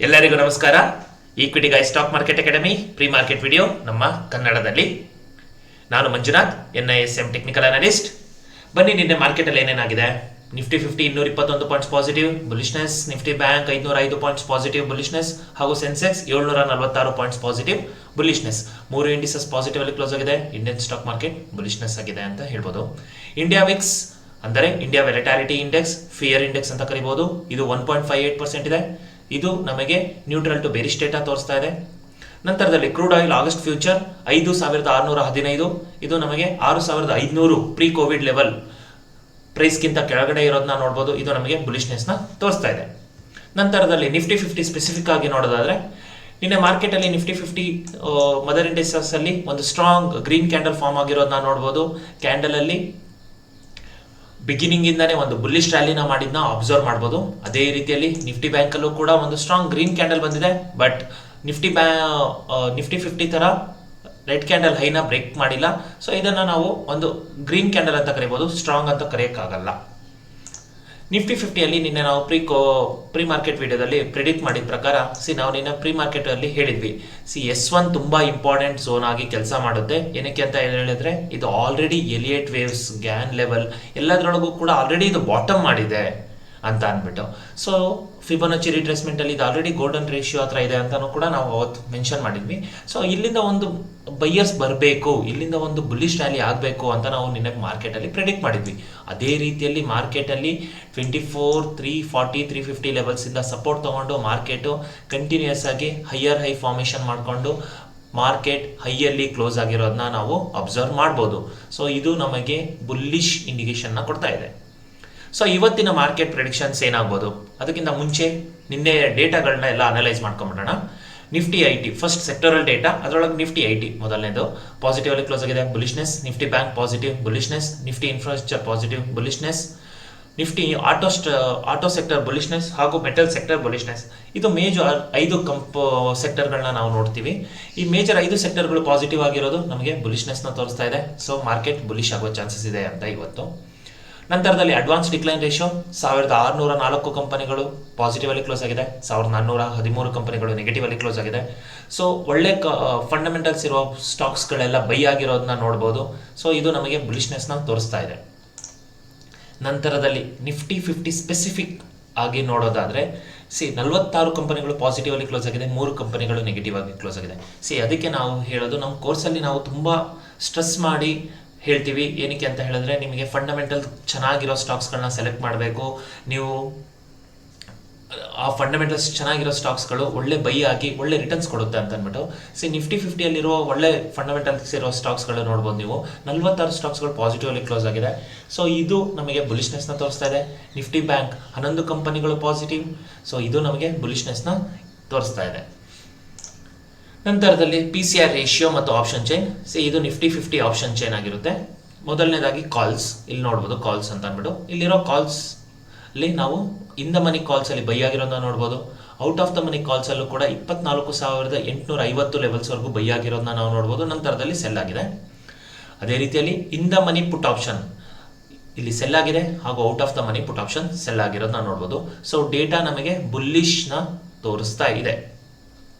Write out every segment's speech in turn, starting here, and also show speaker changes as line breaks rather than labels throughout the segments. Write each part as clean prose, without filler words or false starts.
ಎಲ್ಲರಿಗೂ ನಮಸ್ಕಾರ. Equity Guy Stock Market Academy pre market video ನಮ್ಮ ಕನ್ನಡದಲ್ಲಿ. ನಾನು ಮಂಜುನಾಥ್, NISM ಟೆಕ್ನಿಕಲ್ ಅನಲಿಸ್ಟ್. ಬನ್ನಿ, ನಿನ್ನೆ ಮಾರ್ಕೆಟಲ್ಲಿ ಏನೇನಾಗಿದೆ. Nifty 50 221 points positive bullishness, Nifty Bank 505 points positive bullishness, ಹಾಗೂ Sensex 746 points positive bullishness. 3 indices positive ಅಲ್ಲಿ ಕ್ಲೋಸ್ ಆಗಿದೆ. ಇಂಡಿಯನ್ ಸ್ಟಾಕ್ ಮಾರ್ಕೆಟ್ ಬುಲಿಶ್ನೆಸ್ ಆಗಿದೆ ಅಂತ ಹೇಳ್ಬೋದು. ಇಂಡಿಯಾ ವಿಕ್ಸ್ ಅಂದರೆ India volatility index, fear index ಅಂತ ಕರಿಬಹುದು. ಇದು 1.58% ಇದೆ. ಇದು ನಮಗೆ ನ್ಯೂಟ್ರಲ್ ಟು ಬೇರಿಶ್ ಡೇಟಾ ತೋರಿಸ್ತಾ ಇದೆ. ನಂತರದಲ್ಲಿ ಕ್ರೂಡ್ ಆಯಿಲ್ ಆಗಸ್ಟ್ ಫ್ಯೂಚರ್ 5615, ಇದು ನಮಗೆ 6500 ಪ್ರೀ ಕೋವಿಡ್ ಲೆವೆಲ್ ಪ್ರೈಸ್ಗಿಂತ ಕೆಳಗಡೆ ಇರೋದನ್ನ ನೋಡ್ಬೋದು. ಇದು ನಮಗೆ ಬುಲಿಶ್ನೆಸ್ನ ತೋರಿಸ್ತಾ ಇದೆ. ನಂತರದಲ್ಲಿ ನಿಫ್ಟಿ 50 ಸ್ಪೆಸಿಫಿಕ್ ಆಗಿ ನೋಡೋದಾದ್ರೆ, ನಿನ್ನೆ ಮಾರ್ಕೆಟಲ್ಲಿ ನಿಫ್ಟಿ 50 ಮದರ್ ಇಂಡೆಕ್ಸಸ್ ಅಲ್ಲಿ ಒಂದು ಸ್ಟ್ರಾಂಗ್ ಗ್ರೀನ್ ಕ್ಯಾಂಡಲ್ ಫಾರ್ಮ್ ಆಗಿರೋದನ್ನ ನೋಡ್ಬೋದು. ಕ್ಯಾಂಡಲ್ ಅಲ್ಲಿ ಬಿಗಿನಿಂಗ್ ಇಂದಾನೆ ಒಂದು ಬುಲ್ಲಿಶ್ ರ್ಯಾಲಿನ ಮಾಡಿದ್ನ ಅಬ್ಸರ್ವ್ ಮಾಡ್ಬೋದು. ಅದೇ ರೀತಿಯಲ್ಲಿ ನಿಫ್ಟಿ ಬ್ಯಾಂಕ್ ಅಲ್ಲೂ ಕೂಡ ಒಂದು ಸ್ಟ್ರಾಂಗ್ ಗ್ರೀನ್ ಕ್ಯಾಂಡಲ್ ಬಂದಿದೆ. ಬಟ್ ನಿಫ್ಟಿ 50 ತರ ರೆಡ್ ಕ್ಯಾಂಡಲ್ ಹೈನ ಬ್ರೇಕ್ ಮಾಡಿಲ್ಲ. ಸೊ ಇದನ್ನ ನಾವು ಒಂದು ಗ್ರೀನ್ ಕ್ಯಾಂಡಲ್ ಅಂತ ಕರಿಬಹುದು, ಸ್ಟ್ರಾಂಗ್ ಅಂತ ಕರೆಯಕ್ಕಾಗಲ್ಲ. ನಿಫ್ಟಿ 50 ಅಲ್ಲಿ ನಿನ್ನೆ ನಾವು ಪ್ರೀ ಮಾರ್ಕೆಟ್ ವಿಡಿಯೋದಲ್ಲಿ ಪ್ರಿಡಿಕ್ಟ್ ಮಾಡಿದ ಪ್ರಕಾರ, ನಾವು ನಿನ್ನೆ ಪ್ರೀ ಮಾರ್ಕೆಟ್ ಅಲ್ಲಿ ಹೇಳಿದ್ವಿ, S1 ತುಂಬಾ ಇಂಪಾರ್ಟೆಂಟ್ ಝೋನ್ ಆಗಿ ಕೆಲಸ ಮಾಡುತ್ತೆ. ಏನಕ್ಕೆ ಅಂತ ಹೇಳಿದ್ರೆ, ಇದು already Elliott waves, Gann level ಎಲ್ಲದರೊಳಗೂ ಕೂಡ ಆಲ್ರೆಡಿ ಇದು ಬಾಟಮ್ ಮಾಡಿದೆ ಅಂತ ಅಂದ್ಬಿಟ್ಟು. ಸೊ ಫಿಬೊನಾಚಿ ರಿಟ್ರೇಸ್ಮೆಂಟ್ ಅಲ್ಲಿ ಇದು ಆಲ್ರೆಡಿ ಗೋಲ್ಡನ್ ರೇಷಿಯೋ ಹತ್ರ ಇದೆ ಅಂತಾನು ಕೂಡ ನಾವು ಅವತ್ತು ಮೆನ್ಷನ್ ಮಾಡಿದ್ವಿ. ಸೊ ಇಲ್ಲಿಂದ ಒಂದು ಬೈಯರ್ಸ್ ಬರಬೇಕು, ಇಲ್ಲಿಂದ ಒಂದು ಬುಲ್ಲಿಶ್ ರ್ಯಾಲಿ ಆಗಬೇಕು ಅಂತ ನಾವು ನಿನ್ನೆ ಮಾರ್ಕೆಟ್ ಅಲ್ಲಿ ಪ್ರೆಡಿಕ್ಟ್ ಮಾಡಿದ್ವಿ. ಅದೇ ರೀತಿಯಲ್ಲಿ ಮಾರ್ಕೆಟ್ ಅಲ್ಲಿ 24, 340, 350 ಲೆವೆಲ್ಸ್ ಇಂದ ಸಪೋರ್ಟ್ ತಗೊಂಡು ಮಾರ್ಕೆಟ್ ಕಂಟಿನ್ಯೂಸ್ ಆಗಿ ಹೈಯರ್ ಹೈ ಫಾರ್ಮೇಶನ್ ಮಾಡಿಕೊಂಡು ಮಾರ್ಕೆಟ್ ಹೈಯಲ್ಲಿ ಕ್ಲೋಸ್ ಆಗಿರೋದನ್ನ ನಾವು ಅಬ್ಸರ್ವ್ ಮಾಡ್ಬೋದು. ಸೊ ಇದು ನಮಗೆ ಬುಲ್ಲಿಶ್ ಇಂಡಿಕೇಶನ್ ನ ಕೊಡ್ತಾ ಇದೆ. ಸೊ ಇವತ್ತಿನ ಮಾರ್ಕೆಟ್ ಪ್ರೆಡಿಕ್ಷನ್ಸ್ ಏನಾಗ್ಬೋದು, ಅದಕ್ಕಿಂತ ಮುಂಚೆ ನಿನ್ನೆ ಡೇಟಾಗಳನ್ನ ಎಲ್ಲ ಅನಲೈಸ್ ಮಾಡ್ಕೊಂಡ್ಬಿಡೋಣ. ನಿಫ್ಟಿ 80 ಫಸ್ಟ್ ಸೆಕ್ಟರಲ್ ಡೇಟಾ, ಅದರೊಳಗೆ ನಿಫ್ಟಿ 80 ಮೊದಲನೇದು ಪಾಸಿಟಿವ್ ಅಲ್ಲಿ ಕ್ಲೋಸ್ ಆಗಿದೆ, bullishness. Nifty Bank positive, bullishness. Nifty infrastructure positive, bullishness. Nifty auto sector bullishness ಹಾಗೂ ಮೆಟಲ್ ಸೆಕ್ಟರ್ ಬುಲಿಶ್ನೆಸ್. ಇದು ಮೇಜರ್ 5 ಸೆಕ್ಟರ್ಗಳನ್ನ ನಾವು ನೋಡ್ತೀವಿ. ಈ ಮೇಜರ್ 5 ಸೆಕ್ಟರ್ಗಳು ಪಾಸಿಟಿವ್ ಆಗಿರೋದು ನಮಗೆ ಬುಲಿಶ್ನೆಸ್ನ ತೋರಿಸ್ತಾ ಇದೆ. ಸೊ ಮಾರ್ಕೆಟ್ ಬುಲಿಶ್ ಆಗೋ ಚಾನ್ಸಸ್ ಇದೆ ಅಂತ ಇವತ್ತು. ನಂತರದಲ್ಲಿ ಅಡ್ವಾನ್ಸ್ ಡಿಕ್ಲೈನ್ ರೇಷಿಯೋ 1604 ಕಂಪನಿಗಳು ಪಾಸಿಟಿವ್ ಅಲ್ಲಿ ಕ್ಲೋಸ್ ಆಗಿದೆ, 1413 ಕಂಪನಿಗಳು ನೆಗೆಟಿವ್ ಅಲ್ಲಿ ಕ್ಲೋಸ್ ಆಗಿದೆ. ಸೊ ಒಳ್ಳೆ ಫಂಡಮೆಂಟಲ್ಸ್ ಇರುವ ಸ್ಟಾಕ್ಸ್ಗಳೆಲ್ಲ ಬೈ ಆಗಿರೋದನ್ನ ನೋಡ್ಬೋದು. ಸೊ ಇದು ನಮಗೆ ಬುಲಿಶ್ನೆಸ್ನ ತೋರಿಸ್ತಾ ಇದೆ. ನಂತರದಲ್ಲಿ ನಿಫ್ಟಿ 50 ಸ್ಪೆಸಿಫಿಕ್ ಆಗಿ ನೋಡೋದಾದ್ರೆ, 46 ಕಂಪನಿಗಳು ಪಾಸಿಟಿವ್ ಅಲ್ಲಿ ಕ್ಲೋಸ್ ಆಗಿದೆ, 3 ಕಂಪನಿಗಳು ನೆಗೆಟಿವ್ ಆಗಿ ಕ್ಲೋಸ್ ಆಗಿದೆ. ಅದಕ್ಕೆ ನಾವು ಹೇಳೋದು, ನಮ್ಮ ಕೋರ್ಸಲ್ಲಿ ನಾವು ತುಂಬಾ ಸ್ಟ್ರೆಸ್ ಮಾಡಿ ಹೇಳ್ತೀವಿ. ಏನಕ್ಕೆ ಅಂತ ಹೇಳಿದ್ರೆ, ನಿಮಗೆ ಫಂಡಮೆಂಟಲ್ ಚೆನ್ನಾಗಿರೋ ಸ್ಟಾಕ್ಸ್ಗಳನ್ನ ಸೆಲೆಕ್ಟ್ ಮಾಡಬೇಕು. ನೀವು ಆ ಫಂಡಮೆಂಟಲ್ಸ್ ಚೆನ್ನಾಗಿರೋ ಸ್ಟಾಕ್ಸ್ಗಳು ಒಳ್ಳೆ ಬೈ ಆಗಿ ಒಳ್ಳೆ ರಿಟರ್ನ್ಸ್ ಕೊಡುತ್ತೆ ಅಂತ ಅಂದ್ಬಿಟ್ಟು. ನಿಫ್ಟಿ 50 ಅಲ್ಲಿರೋ ಒಳ್ಳೆ ಫಂಡಮೆಂಟಲ್ಸ್ ಇರೋ ಸ್ಟಾಕ್ಸ್ಗಳು ನೋಡ್ಬೋದು ನೀವು. 46 ಸ್ಟಾಕ್ಸ್ಗಳು ಪಾಸಿಟಿವ್ ಅಲ್ಲಿ ಕ್ಲೋಸ್ ಆಗಿದೆ. ಸೊ ಇದು ನಮಗೆ ಬುಲಿಶ್ನೆಸ್ನ ತೋರಿಸ್ತಾ ಇದೆ. ನಿಫ್ಟಿ ಬ್ಯಾಂಕ್ 11 ಕಂಪನಿಗಳು ಪಾಸಿಟಿವ್. ಸೊ ಇದು ನಮಗೆ ಬುಲಿಶ್ನೆಸ್ನ ತೋರಿಸ್ತಾ ಇದೆ. ನಂತರದಲ್ಲಿ PCR ರೇಷಿಯೋ ಮತ್ತು ಆಪ್ಷನ್ ಚೈನ್. ಇದು ನಿಫ್ಟಿ 50 ಆಪ್ಷನ್ ಚೈನ್ ಆಗಿರುತ್ತೆ. ಮೊದಲನೇದಾಗಿ ಕಾಲ್ಸ್, ಇಲ್ಲಿ ನೋಡ್ಬೋದು ಕಾಲ್ಸ್ ಅಂತ ಅಂದ್ಬಿಟ್ಟು. ಇಲ್ಲಿರೋ ಕಾಲ್ಸ್ ಅಲ್ಲಿ ನಾವು ಇನ್ ದ ಮನಿ ಕಾಲ್ಸ್ ಅಲ್ಲಿ ಬೈ ಆಗಿರೋದನ್ನ ನೋಡ್ಬೋದು. Out of the money calls ಅಲ್ಲೂ ಕೂಡ 24,850 ಲೆವೆಲ್ಸ್ ವರೆಗೂ ಬೈ ಆಗಿರೋದನ್ನ ನಾವು ನೋಡ್ಬೋದು. ನಂತರದಲ್ಲಿ ಸೆಲ್ ಆಗಿದೆ. ಅದೇ ರೀತಿಯಲ್ಲಿ in the money put option ಇಲ್ಲಿ ಸೆಲ್ ಆಗಿದೆ, ಹಾಗೂ out of the money put option sell ಆಗಿರೋದನ್ನ ನೋಡ್ಬೋದು. ಸೊ ಡೇಟಾ ನಮಗೆ ಬುಲ್ಲಿಶ್ ನ ತೋರಿಸ್ತಾ ಇದೆ.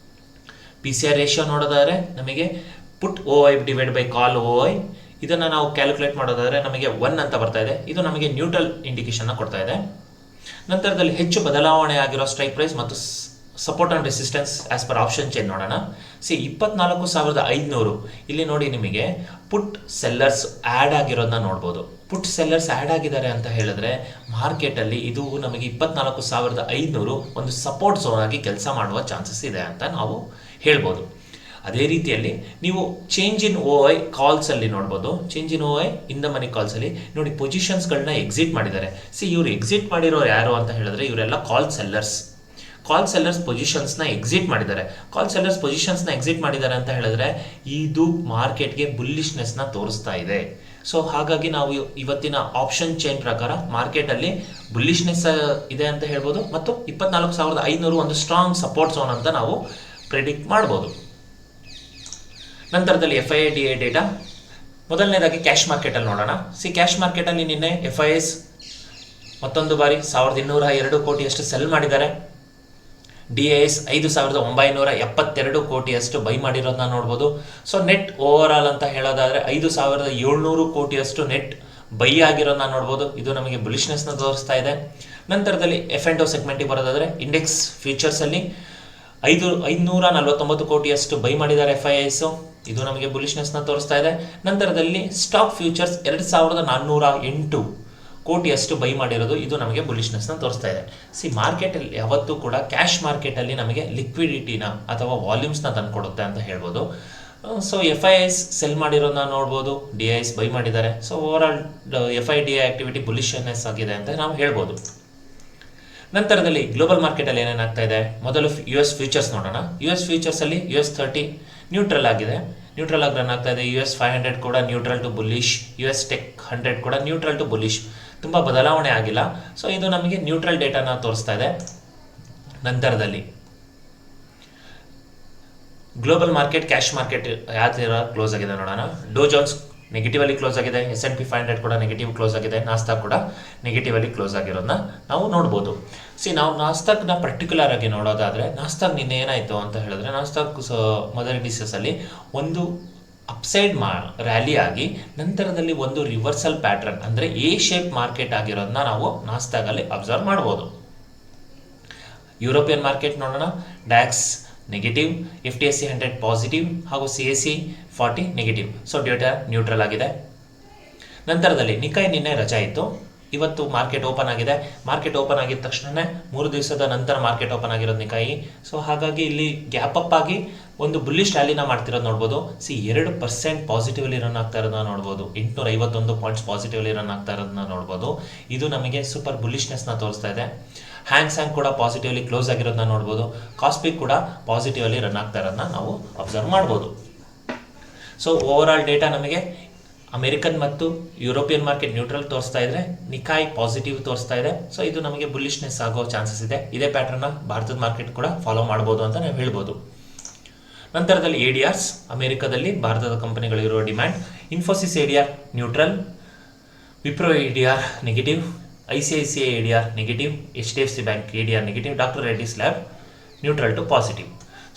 PCR ರೇಷಿಯೋ ನೋಡೋದಾದ್ರೆ ನಮಗೆ ಪುಟ್ OI divide by call OI, ಇದನ್ನ ನಾವು ಕ್ಯಾಲ್ಕುಲೇಟ್ ಮಾಡೋದಾದ್ರೆ ನಮಗೆ 1 ಅಂತ ಬರ್ತಾ ಇದೆ. ಇದು ನಮಗೆ ನ್ಯೂಟ್ರಲ್ ಇಂಡಿಕೇಶನ್ ಕೊಡ್ತಾ ಇದೆ. ನಂತರದಲ್ಲಿ ಹೆಚ್ಚು ಬದಲಾವಣೆ ಆಗಿರೋ ಸ್ಟ್ರೈಕ್ ಪ್ರೈಸ್ ಮತ್ತು support and resistance as per option chain ನೋಡೋಣ. 24,500 ಇಲ್ಲಿ ನೋಡಿ, ನಿಮಗೆ ಪುಟ್ ಸೆಲ್ಲರ್ಸ್ ಆ್ಯಡ್ ಆಗಿರೋದನ್ನ ನೋಡ್ಬೋದು. ಪುಟ್ ಸೆಲ್ಲರ್ಸ್ ಆ್ಯಡ್ ಆಗಿದ್ದಾರೆ ಅಂತ ಹೇಳಿದ್ರೆ ಮಾರ್ಕೆಟಲ್ಲಿ ಇದು ನಮಗೆ 24,500 ಒಂದು ಸಪೋರ್ಟ್ ಝೋನ್ ಆಗಿ ಕೆಲಸ ಮಾಡುವ ಚಾನ್ಸಸ್ ಇದೆ ಅಂತ ನಾವು ಹೇಳ್ಬೋದು. ಅದೇ ರೀತಿಯಲ್ಲಿ ನೀವು ಚೇಂಜ್ ಇನ್ OI ಕಾಲ್ಸ್ ಅಲ್ಲಿ ನೋಡ್ಬೋದು. Change in OI in the money calls ಅಲ್ಲಿ ನೋಡಿ, ಪೊಸಿಷನ್ಸ್ಗಳನ್ನ ಎಕ್ಸಿಟ್ ಮಾಡಿದ್ದಾರೆ. ಇವ್ರು ಎಕ್ಸಿಟ್ ಮಾಡಿರೋರು ಯಾರು ಅಂತ ಹೇಳಿದ್ರೆ, ಇವರೆಲ್ಲ ಕಾಲ್ ಸೆಲ್ಲರ್ಸ್ ಪೊಸಿಷನ್ಸ್ನ ಎಕ್ಸಿಟ್ ಮಾಡಿದ್ದಾರೆ. ಕಾಲ್ ಸೆಲ್ಲರ್ಸ್ ಪೊಸಿಷನ್ಸ್ನ ಎಕ್ಸಿಟ್ ಮಾಡಿದ್ದಾರೆ ಅಂತ ಹೇಳಿದ್ರೆ ಇದು ಮಾರ್ಕೆಟ್ಗೆ ಬುಲ್ಲಿಶ್ನೆಸ್ನ ತೋರಿಸ್ತಾ ಇದೆ. ಸೊ ಹಾಗಾಗಿ ನಾವು ಇವತ್ತಿನ ಆಪ್ಷನ್ ಚೈನ್ ಪ್ರಕಾರ ಮಾರ್ಕೆಟ್ ಅಲ್ಲಿ ಬುಲ್ಲಿಶ್ನೆಸ್ ಇದೆ ಅಂತ ಹೇಳ್ಬೋದು, ಮತ್ತು 24,500 ಒಂದು ಸ್ಟ್ರಾಂಗ್ ಸಪೋರ್ಟ್ ಝೋನ್ ಅಂತ ನಾವು ಪ್ರೆಡಿಕ್ಟ್ ಮಾಡ್ಬೋದು. ನಂತರದಲ್ಲಿ FII ಡೇಟಾ. ಮೊದಲನೇದಾಗಿ ಕ್ಯಾಶ್ ಮಾರ್ಕೆಟ್ ಅಲ್ಲಿ ನೋಡೋಣ. ಕ್ಯಾಶ್ ಮಾರ್ಕೆಟ್ ಅಲ್ಲಿ ನಿನ್ನೆ FIIs ಮತ್ತೊಂದು ಬಾರಿ 1,202 ಕೋಟಿಯಷ್ಟು ಸೆಲ್ ಮಾಡಿದ್ದಾರೆ. DIS 5,972 ಕೋಟಿಯಷ್ಟು ಬೈ ಮಾಡಿರೋದನ್ನ ನೋಡ್ಬೋದು. ಸೊ ನೆಟ್ ಓವರ್ ಆಲ್ ಅಂತ ಹೇಳೋದಾದರೆ 5,700 ಕೋಟಿಯಷ್ಟು ನೆಟ್ ಬೈ ಆಗಿರೋದನ್ನ ನೋಡ್ಬೋದು. ಇದು ನಮಗೆ ಬುಲಿಶ್ನೆಸ್ನ ತೋರಿಸ್ತಾ ಇದೆ. ನಂತರದಲ್ಲಿ F&O ಸೆಗ್ಮೆಂಟಿಗೆ ಬರೋದಾದರೆ ಇಂಡೆಕ್ಸ್ ಫ್ಯೂಚರ್ಸಲ್ಲಿ 549 ಕೋಟಿಯಷ್ಟು ಬೈ ಮಾಡಿದ್ದಾರೆ FIIs. ಇದು ನಮಗೆ ಬುಲಿಶ್ನೆಸ್ನ ತೋರಿಸ್ತಾ ಇದೆ. ನಂತರದಲ್ಲಿ ಸ್ಟಾಕ್ ಫ್ಯೂಚರ್ಸ್ 2,408 ಕೋಟಿಯಷ್ಟು ಬೈ ಮಾಡಿರೋದು, ಇದು ನಮಗೆ ಬುಲಿಶ್ನೆಸ್ನ ತೋರಿಸ್ತಾ ಇದೆ. ಮಾರ್ಕೆಟಲ್ಲಿ ಯಾವತ್ತೂ ಕೂಡ ಕ್ಯಾಶ್ ಮಾರ್ಕೆಟಲ್ಲಿ ನಮಗೆ ಲಿಕ್ವಿಡಿಟಿನ ಅಥವಾ ವಾಲ್ಯೂಮ್ಸ್ನ ತಂದುಕೊಡುತ್ತೆ ಅಂತ ಹೇಳ್ಬೋದು. ಸೊ FIIs ಸೆಲ್ ಮಾಡಿರೋದನ್ನ ನೋಡ್ಬೋದು, DIS ಬೈ ಮಾಡಿದ್ದಾರೆ. So over all FIDI activity bullishness ಆಗಿದೆ ಅಂತ ನಾವು ಹೇಳ್ಬೋದು. ನಂತರದಲ್ಲಿ ಗ್ಲೋಬಲ್ ಮಾರ್ಕೆಟಲ್ಲಿ ಏನೇನಾಗ್ತಾ ಇದೆ, ಮೊದಲು US ಫ್ಯೂಚರ್ಸ್ ನೋಡೋಣ. US ಫ್ಯೂಚರ್ಸಲ್ಲಿ US 30 ನ್ಯೂಟ್ರಲ್ ಆಗಿದೆ, ನ್ಯೂಟ್ರಲ್ ಆಗಿ ರನ್ ಆಗ್ತಾ ಇದೆ. US 500 ಕೂಡ neutral to bullish, US tech 100 ಕೂಡ ನ್ಯೂಟ್ರಲ್ ಟು ಬುಲಿಶ್, ತುಂಬ ಬದಲಾವಣೆ ಆಗಿಲ್ಲ. ಸೊ ಇದು ನಮಗೆ ನ್ಯೂಟ್ರಲ್ ಡೇಟಾನ ತೋರಿಸ್ತಾ ಇದೆ. ನಂತರದಲ್ಲಿ ಗ್ಲೋಬಲ್ ಮಾರ್ಕೆಟ್, ಕ್ಯಾಶ್ ಮಾರ್ಕೆಟ್ ಯಾವ ಥರ ಕ್ಲೋಸ್ ಆಗಿದೆ ನೋಡೋಣ. ಡೋ ಜೋನ್ಸ್ ನೆಗೆಟಿವ್ ಅಲ್ಲಿ ಕ್ಲೋಸ್ ಆಗಿದೆ, S&P 500 ಕೂಡ ನೆಗೆಟಿವ್ ಕ್ಲೋಸ್ ಆಗಿದೆ, ನಾಸ್ತಾಕ್ ಕೂಡ ನೆಗೆಟಿವ್ ಅಲ್ಲಿ ಕ್ಲೋಸ್ ಆಗಿರೋದನ್ನ ನಾವು ನೋಡ್ಬೋದು. ನಾವು ನಾಸ್ತಾಕ್ನ ಪರ್ಟಿಕ್ಯುಲರ್ ಆಗಿ ನೋಡೋದಾದ್ರೆ, ನಾಸ್ತಾಕ್ ನಿನ್ನೆ ಏನಾಯಿತು ಅಂತ ಹೇಳಿದ್ರೆ, ನಾಸ್ತಾಕ್ ಮದರ್ ಇಂಡಿಸಸ್ ಅಲ್ಲಿ ಒಂದು ಅಪ್ಸೈಡ್ ರ್ಯಾಲಿ ಆಗಿ ನಂತರದಲ್ಲಿ ಒಂದು ರಿವರ್ಸಲ್ ಪ್ಯಾಟ್ರನ್ ಅಂದರೆ ಎ ಶೇಪ್ ಮಾರ್ಕೆಟ್ ಆಗಿರೋದನ್ನ ನಾವು ನಾಸ್ತಾಗಲ್ಲಿ ಅಬ್ಸರ್ವ್ ಮಾಡ್ಬೋದು. ಯುರೋಪಿಯನ್ ಮಾರ್ಕೆಟ್ ನೋಡೋಣ. ಡಾಕ್ಸ್ ನೆಗೆಟಿವ್, FTSE 100 ಪಾಸಿಟಿವ್ ಹಾಗೂ CAC 40 negative. So data neutral ಆಗಿದೆ. ನಂತರದಲ್ಲಿ ನಿಕಾಯ್ ನಿನ್ನೆ ರಜಾ ಇತ್ತು, ಇವತ್ತು ಮಾರ್ಕೆಟ್ ಓಪನ್ ಆಗಿದೆ. ಮಾರ್ಕೆಟ್ ಓಪನ್ ಆಗಿದ ತಕ್ಷಣ 3 ದಿವಸದ ನಂತರ ಮಾರ್ಕೆಟ್ ಓಪನ್ ಆಗಿರೋದು ನಿಕಾಯಿ. ಸೊ ಹಾಗಾಗಿ ಇಲ್ಲಿ ಗ್ಯಾಪ್ ಅಪ್ ಆಗಿ ಒಂದು ಬುಲ್ಲಿಶ್ ರ್ಯಾಲಿನ ಮಾಡ್ತಿರೋದು ನೋಡ್ಬೋದು. 2% ಪಾಸಿಟಿವ್ಲಿ ರನ್ ಆಗ್ತಾ ಇರೋದನ್ನ ನೋಡ್ಬೋದು. 851 ಪಾಯಿಂಟ್ಸ್ ಪಾಸಿಟಿವ್ಲಿ ರನ್ ಆಗ್ತಾ ಇರೋದನ್ನ ನೋಡ್ಬೋದು. ಇದು ನಮಗೆ ಸೂಪರ್ ಬುಲ್ಲಿಶ್ನೆಸ್ನ ತೋರಿಸ್ತಾ ಇದೆ. ಹ್ಯಾಂಗ್ ಕೂಡ ಪಾಸಿಟಿವ್ಲಿ ಕ್ಲೋಸ್ ಆಗಿರೋದನ್ನ ನೋಡ್ಬೋದು. ಕಾಸ್ಪಿಕ್ ಕೂಡ ಪಾಸಿಟಿವ್ಲಿ ರನ್ ಆಗ್ತಾ ಇರೋದನ್ನ ನಾವು ಅಬ್ಸರ್ವ್ ಮಾಡ್ಬೋದು. ಸೊ ಓವರ್ ಆಲ್ ಡೇಟಾ ನಮಗೆ ಅಮೆರಿಕನ್ ಮತ್ತು ಯುರೋಪಿಯನ್ ಮಾರ್ಕೆಟ್ ನ್ಯೂಟ್ರಲ್ ತೋರಿಸ್ತಾ ಇದ್ರೆ, ನಿಕಾಯ್ ಪಾಸಿಟಿವ್ ತೋರಿಸ್ತಾ ಇದೆ. ಸೊ ಇದು ನಮಗೆ ಬುಲ್ಲಿಶ್ನೆಸ್ ಆಗೋ ಚಾನ್ಸಸ್ ಇದೆ. ಇದೇ ಪ್ಯಾಟರ್ನ ಭಾರತದ ಮಾರ್ಕೆಟ್ ಕೂಡ ಫಾಲೋ ಮಾಡ್ಬೋದು ಅಂತ ನಾವು ಹೇಳ್ಬೋದು. ನಂತರದಲ್ಲಿ ADRs, ಅಮೆರಿಕದಲ್ಲಿ ಭಾರತದ ಕಂಪನಿಗಳಿರುವ demand. Infosys ADR neutral, Wipro ADR negative, ICICI ADR negative, HDFC Bank ADR negative, Doctor Reddy's lab neutral to positive.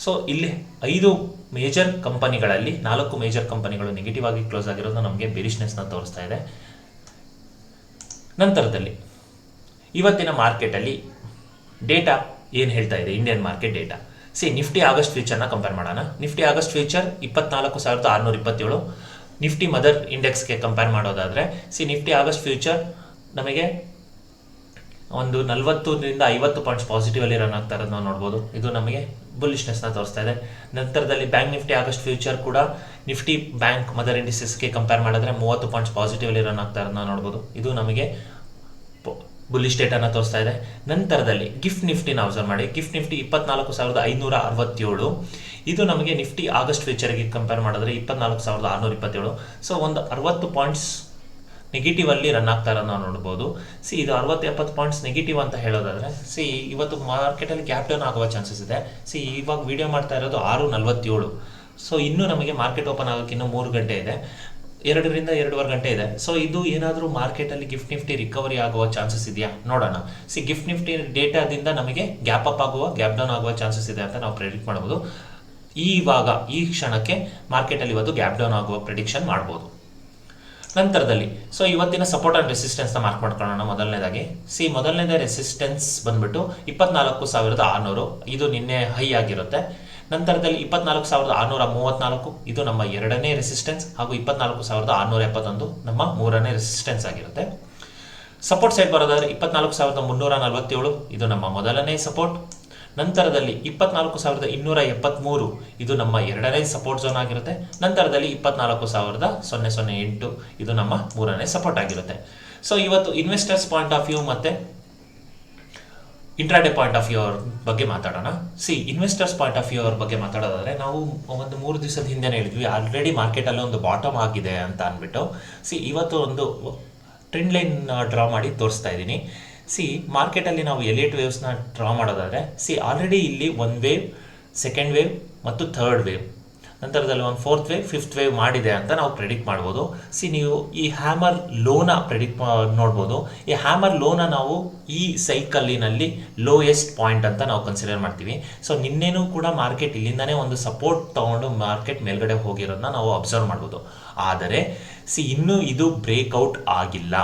So ಇಲ್ಲಿ 5 ಮೇಜರ್ ಕಂಪನಿಗಳಲ್ಲಿ 4 ಮೇಜರ್ ಕಂಪನಿಗಳು ನೆಗೆಟಿವ್ ಆಗಿ ಕ್ಲೋಸ್ ಆಗಿರೋದು ನಮಗೆ ಬೇರಿಶ್ನೆಸ್ನ ತೋರಿಸ್ತಾ ಇದೆ. ನಂತರದಲ್ಲಿ ಇವತ್ತಿನ ಮಾರ್ಕೆಟಲ್ಲಿ ಡೇಟಾ ಏನು ಹೇಳ್ತಾ ಇದೆ, Indian market data. Nifty August ಫ್ಯೂಚರ್ನ ಕಂಪೇರ್ ಮಾಡೋಣ. Nifty August future 24,627. Nifty mother ಇಂಡೆಕ್ಸ್ಗೆ ಕಂಪೇರ್ ಮಾಡೋದಾದರೆ ನಿಫ್ಟಿ ಆಗಸ್ಟ್ ಫ್ಯೂಚರ್ ನಮಗೆ ಒಂದು 40ರಿಂದ 50 ಪಾಯಿಂಟ್ಸ್ ಪಾಸಿಟಿವಲ್ಲಿ ರನ್ ಆಗ್ತಾ ಇರೋದು ನಾವು ನೋಡ್ಬೋದು. ಇದು ನಮಗೆ ಬುಲ್ಲಿಶ್ನೆಸ್ನ ತೋರಿಸ್ತಾ ಇದೆ. ನಂತರದಲ್ಲಿ ಬ್ಯಾಂಕ್ ನಿಫ್ಟಿ ಆಗಸ್ಟ್ ಫ್ಯೂಚರ್ ಕೂಡ ನಿಫ್ಟಿ ಬ್ಯಾಂಕ್ ಮದರ್ ಇಂಡಿಸಸ್ಗೆ ಕಂಪೇರ್ ಮಾಡಿದ್ರೆ 30 ಪಾಯಿಂಟ್ಸ್ ಪಾಸಿಟಿವಲ್ಲಿ ರನ್ ಆಗ್ತಾ ಇರೋದನ್ನ ನೋಡ್ಬೋದು. ಇದು ನಮಗೆ ಬುಲ್ಲಿಶ್ ಡೇಟಾನ ತೋರಿಸ್ತಾ ಇದೆ. ನಂತರದಲ್ಲಿ ಗಿಫ್ಟ್ ನಿಫ್ಟಿನ ಅಬ್ಸರ್ವ್ ಮಾಡಿ. Gift Nifty 24,567. ಇದು ನಮಗೆ ನಿಫ್ಟಿ ಆಗಸ್ಟ್ ಫ್ಯೂಚರ್ಗೆ ಕಂಪೇರ್ ಮಾಡಿದ್ರೆ 24,627. ಸೊ ಒಂದು 60 ಪಾಯಿಂಟ್ಸ್ ನೆಗೆಟಿವ್ ಅಲ್ಲಿ ರನ್ ಆಗ್ತಾ ಇರೋದು ನಾವು ನೋಡ್ಬೋದು. ಇದು 60-70 ಪಾಯಿಂಟ್ಸ್ ನೆಗೆಟಿವ್ ಅಂತ ಹೇಳೋದಾದ್ರೆ ಇವತ್ತು ಮಾರ್ಕೆಟಲ್ಲಿ ಗ್ಯಾಪ್ ಡೌನ್ ಆಗುವ ಚಾನ್ಸಸ್ ಇದೆ. ಇವಾಗ ವಿಡಿಯೋ ಮಾಡ್ತಾ ಇರೋದು 6:47. ಸೊ ಇನ್ನೂ ನಮಗೆ ಮಾರ್ಕೆಟ್ ಓಪನ್ ಆಗೋಕ್ಕೆ ಇನ್ನೂ 3 ಗಂಟೆ ಇದೆ, 2ರಿಂದ 2.5 ಗಂಟೆ ಇದೆ. ಸೊ ಇದು ಏನಾದರೂ ಮಾರ್ಕೆಟಲ್ಲಿ ಗಿಫ್ಟ್ ನಿಫ್ಟಿ ರಿಕವರಿ ಆಗುವ ಚಾನ್ಸಸ್ ಇದೆಯಾ ನೋಡೋಣ. ಗಿಫ್ಟ್ ನಿಫ್ಟಿ ಡೇಟಾದಿಂದ ನಮಗೆ ಗ್ಯಾಪ್ ಅಪ್ ಆಗುವ, ಗ್ಯಾಪ್ ಡೌನ್ ಆಗುವ ಚಾನ್ಸಸ್ ಇದೆ ಅಂತ ನಾವು ಪ್ರೆಡಿಕ್ಟ್ ಮಾಡ್ಬೋದು. ಇವಾಗ ಈ ಕ್ಷಣಕ್ಕೆ ಮಾರ್ಕೆಟಲ್ಲಿ ಇವತ್ತು ಗ್ಯಾಪ್ ಡೌನ್ ಆಗುವ ಪ್ರೆಡಿಕ್ಷನ್ ಮಾಡ್ಬೋದು. ನಂತರದಲ್ಲಿ ಇವತ್ತಿನ ಸಪೋರ್ಟ್ ಆ್ಯಂಡ್ ರೆಸಿಸ್ಟೆನ್ಸ್ನ ಮಾರ್ಕ್ ಮಾಡ್ಕೊಳ್ಳೋಣ. ಮೊದಲನೇದಾಗಿ ಮೊದಲನೇದೇ ರೆಸಿಸ್ಟೆನ್ಸ್ ಬಂದ್ಬಿಟ್ಟು 24,600. ಇದು ನಿನ್ನೆ ಹೈ ಆಗಿರುತ್ತೆ. ನಂತರದಲ್ಲಿ 24,634 ಇದು ನಮ್ಮ 2ನೇ ರೆಸಿಸ್ಟೆನ್ಸ್ ಹಾಗೂ 24,671 ನಮ್ಮ 3ನೇ ರೆಸಿಸ್ಟೆನ್ಸ್ ಆಗಿರುತ್ತೆ. ಸಪೋರ್ಟ್ ಸೈಡ್ ಬರೋದಾದ್ರೆ 24,347 ಇದು ನಮ್ಮ ಮೊದಲನೇ ಸಪೋರ್ಟ್. ನಂತರದಲ್ಲಿ 24,273 ಇದು ನಮ್ಮ 2ನೇ ಸಪೋರ್ಟ್ ಝೋನ್ ಆಗಿರುತ್ತೆ. ನಂತರದಲ್ಲಿ 24,008 ಇದು ನಮ್ಮ 3ನೇ ಸಪೋರ್ಟ್ ಆಗಿರುತ್ತೆ. ಸೊ ಇವತ್ತು ಇನ್ವೆಸ್ಟರ್ಸ್ ಪಾಯಿಂಟ್ ಆಫ್ ವ್ಯೂ ಮತ್ತು ಇಂಟ್ರಾಡೇ ಪಾಯಿಂಟ್ ಆಫ್ ವ್ಯೂ ಅವ್ರ ಬಗ್ಗೆ ಮಾತಾಡೋಣ. ಇನ್ವೆಸ್ಟರ್ಸ್ ಪಾಯಿಂಟ್ ಆಫ್ ವ್ಯೂ ಅವ್ರ ಬಗ್ಗೆ ಮಾತಾಡೋದಾದ್ರೆ, ನಾವು ಒಂದು 3 ದಿವಸದ ಹಿಂದೆನೇ ಹೇಳಿದ್ವಿ ಆಲ್ರೆಡಿ ಮಾರ್ಕೆಟಲ್ಲಿ ಒಂದು ಬಾಟಮ್ ಆಗಿದೆ ಅಂತ ಅಂದ್ಬಿಟ್ಟು. ಇವತ್ತು ಒಂದು ಟ್ರೆಂಡ್ ಲೈನ್ ಡ್ರಾ ಮಾಡಿ ತೋರಿಸ್ತಾ ಇದ್ದೀನಿ. ಮಾರ್ಕೆಟಲ್ಲಿ ನಾವು ಎಲಿಯಟ್ ವೇವ್ಸ್ನ ಡ್ರಾ ಮಾಡೋದಾದರೆ ಆಲ್ರೆಡಿ ಇಲ್ಲಿ 1 ವೇವ್, 2nd ವೇವ್ ಮತ್ತು 3rd ವೇವ್ ನಂತರದಲ್ಲಿ ಒಂದು 4th ವೇವ್ 5th ವೇವ್ ಮಾಡಿದೆ ಅಂತ ನಾವು ಪ್ರೆಡಿಕ್ಟ್ ಮಾಡ್ಬೋದು. ನೀವು ಈ ಹ್ಯಾಮರ್ ಲೋನ ಪ್ರೆಡಿಕ್ಟ್ ನೋಡ್ಬೋದು. ಈ ಹ್ಯಾಮರ್ ಲೋನ ನಾವು ಈ ಸೈಕಲ್ಲಿನಲ್ಲಿ ಲೋಯೆಸ್ಟ್ ಪಾಯಿಂಟ್ ಅಂತ ನಾವು ಕನ್ಸಿಡರ್ ಮಾಡ್ತೀವಿ. ಸೊ ನಿನ್ನೆನೂ ಕೂಡ ಮಾರ್ಕೆಟ್ ಇಲ್ಲಿಂದಾನೇ ಒಂದು ಸಪೋರ್ಟ್ ತಗೊಂಡು ಮಾರ್ಕೆಟ್ ಮೇಲ್ಗಡೆ ಹೋಗಿರೋದನ್ನ ನಾವು ಅಬ್ಸರ್ವ್ ಮಾಡ್ಬೋದು. ಆದರೆ ಇನ್ನೂ ಇದು ಬ್ರೇಕ್ಔಟ್ ಆಗಿಲ್ಲ.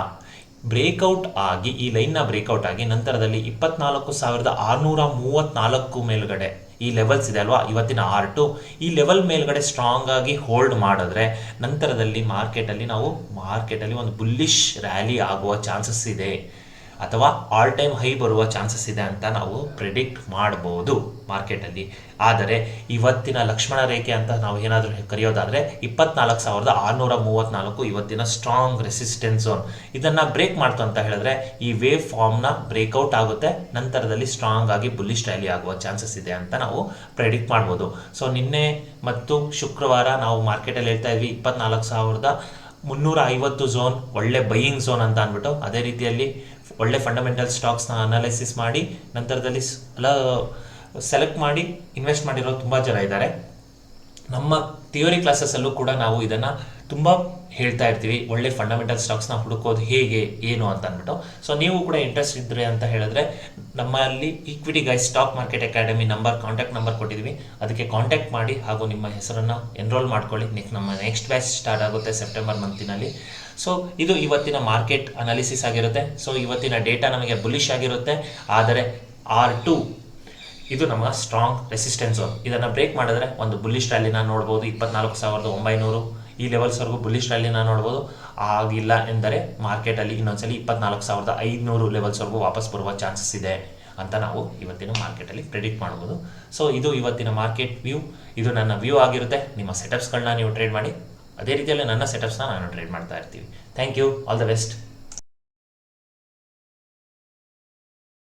ಬ್ರೇಕ್ಔಟ್ ಆಗಿ ಈ ಲೈನ್ನ ಬ್ರೇಕ್ಔಟ್ ಆಗಿ ನಂತರದಲ್ಲಿ 24,634 ಮೇಲ್ಗಡೆ ಈ ಲೆವೆಲ್ಸ್ ಇದೆ ಅಲ್ವಾ, ಇವತ್ತಿನ R2 ಈ ಲೆವೆಲ್ ಮೇಲ್ಗಡೆ ಸ್ಟ್ರಾಂಗ್ ಆಗಿ ಹೋಲ್ಡ್ ಮಾಡಿದ್ರೆ ನಂತರದಲ್ಲಿ ಮಾರ್ಕೆಟಲ್ಲಿ ಒಂದು ಬುಲ್ಲಿಶ್ ರ್ಯಾಲಿ ಆಗುವ ಚಾನ್ಸಸ್ ಇದೆ, ಅಥವಾ ಆಲ್ ಟೈಮ್ ಹೈ ಬರುವ ಚಾನ್ಸಸ್ ಇದೆ ಅಂತ ನಾವು ಪ್ರಿಡಿಕ್ಟ್ ಮಾಡ್ಬೋದು ಮಾರ್ಕೆಟಲ್ಲಿ. ಆದರೆ ಇವತ್ತಿನ ಲಕ್ಷ್ಮಣ ರೇಖೆ ಅಂತ ನಾವು ಏನಾದರೂ ಕರೆಯೋದಾದರೆ 24,634 ಇವತ್ತಿನ ಸ್ಟ್ರಾಂಗ್ ರೆಸಿಸ್ಟೆನ್ಸ್ ಝೋನ್. ಇದನ್ನು ಬ್ರೇಕ್ ಮಾಡ್ತು ಅಂತ ಹೇಳಿದ್ರೆ ಈ ವೇವ್ ಫಾರ್ಮ್ನ ಬ್ರೇಕ್ಔಟ್ ಆಗುತ್ತೆ, ನಂತರದಲ್ಲಿ ಸ್ಟ್ರಾಂಗ್ ಆಗಿ ಬುಲ್ಲಿಶ್ ರ್ಯಾಲಿ ಆಗುವ ಚಾನ್ಸಸ್ ಇದೆ ಅಂತ ನಾವು ಪ್ರೆಡಿಕ್ಟ್ ಮಾಡ್ಬೋದು. ಸೊ ನಿನ್ನೆ ಮತ್ತು ಶುಕ್ರವಾರ ನಾವು ಮಾರ್ಕೆಟಲ್ಲಿ ಹೇಳ್ತಾ ಇದ್ವಿ 24,350 ಝೋನ್ ಒಳ್ಳೆ ಬೈಯಿಂಗ್ ಝೋನ್ ಅಂತ ಅಂದ್ಬಿಟ್ಟು. ಅದೇ ರೀತಿಯಲ್ಲಿ ಒಳ್ಳೆ ಫಂಡಮೆಂಟಲ್ ಸ್ಟಾಕ್ಸ್ನ ಅನಾಲಿಸಿಸ್ ಮಾಡಿ ನಂತರದಲ್ಲಿ ಸೆಲೆಕ್ಟ್ ಮಾಡಿ ಇನ್ವೆಸ್ಟ್ ಮಾಡಿರೋ ತುಂಬ ಜನ ಇದ್ದಾರೆ. ನಮ್ಮ ಥಿಯೋರಿ ಕ್ಲಾಸಸ್ಸಲ್ಲೂ ಕೂಡ ನಾವು ಇದನ್ನು ತುಂಬ ಹೇಳ್ತಾ ಇರ್ತೀವಿ, ಒಳ್ಳೆ ಫಂಡಮೆಂಟಲ್ ಸ್ಟಾಕ್ಸ್ನ ಹುಡುಕೋದು ಹೇಗೆ ಏನು ಅಂತ ಅಂದ್ಬಿಟ್ಟು. ಸೊ ನೀವು ಕೂಡ ಇಂಟ್ರೆಸ್ಟ್ ಇದ್ದರೆ ಅಂತ ಹೇಳಿದ್ರೆ ನಮ್ಮಲ್ಲಿ equity guys stock Market academy contact number ಕೊಟ್ಟಿದ್ದೀವಿ, ಅದಕ್ಕೆ ಕಾಂಟ್ಯಾಕ್ಟ್ ಮಾಡಿ ಹಾಗೂ ನಿಮ್ಮ ಹೆಸರನ್ನು ಎನ್ರೋಲ್ ಮಾಡ್ಕೊಳ್ಳಿ. ನಮ್ಮ ನೆಕ್ಸ್ಟ್ ಬ್ಯಾಚ್ ಸ್ಟಾರ್ಟ್ ಆಗುತ್ತೆ ಸೆಪ್ಟೆಂಬರ್ ಮಂತಿನಲ್ಲಿ. ಸೊ ಇದು ಇವತ್ತಿನ ಮಾರ್ಕೆಟ್ ಅನಾಲಿಸಿಸ್ ಆಗಿರುತ್ತೆ. ಸೊ ಇವತ್ತಿನ ಡೇಟಾ ನಮಗೆ ಬುಲಿಶ್ ಆಗಿರುತ್ತೆ, ಆದರೆ R2 ಇದು ನಮ್ಮ ಸ್ಟ್ರಾಂಗ್ ರೆಸಿಸ್ಟೆನ್ಸ್ ಝೋನ್. ಇದನ್ನು ಬ್ರೇಕ್ ಮಾಡಿದ್ರೆ ಒಂದು ಬುಲ್ಲಿಶ್ ರ್ಯಾಲಿನ ನೋಡ್ಬೋದು. 24,900 ಈ ಲೆವೆಲ್ಸ್ವರೆಗೂ ಬುಲ್ಲಿಶ್ ರ್ಯಾಲಿನ ನೋಡ್ಬೋದು. ಆಗಿಲ್ಲ ಎಂದರೆ ಮಾರ್ಕೆಟಲ್ಲಿ ಇನ್ನೊಂದ್ಸಲಿ 24,500 ಲೆವೆಲ್ಸ್ವರೆಗೂ ವಾಪಸ್ ಬರುವ ಚಾನ್ಸಸ್ ಇದೆ ಅಂತ ನಾವು ಇವತ್ತಿನ ಮಾರ್ಕೆಟಲ್ಲಿ ಪ್ರೆಡಿಕ್ಟ್ ಮಾಡ್ಬೋದು. ಸೊ ಇದು ಇವತ್ತಿನ ಮಾರ್ಕೆಟ್ ವ್ಯೂ. ಇದು ನನ್ನ ವ್ಯೂ ಆಗಿರುತ್ತೆ. ನಿಮ್ಮ ಸೆಟಪ್ಸ್ಗಳನ್ನ ನೀವು ಟ್ರೇಡ್ ಮಾಡಿ, ಅದೇ ರೀತಿಯಲ್ಲಿ ನನ್ನ ಸೆಟಪ್ಸ್ನ ನಾನು ಟ್ರೇಡ್ ಮಾಡ್ತಾ ಇರ್ತೀವಿ. Thank you, all the best.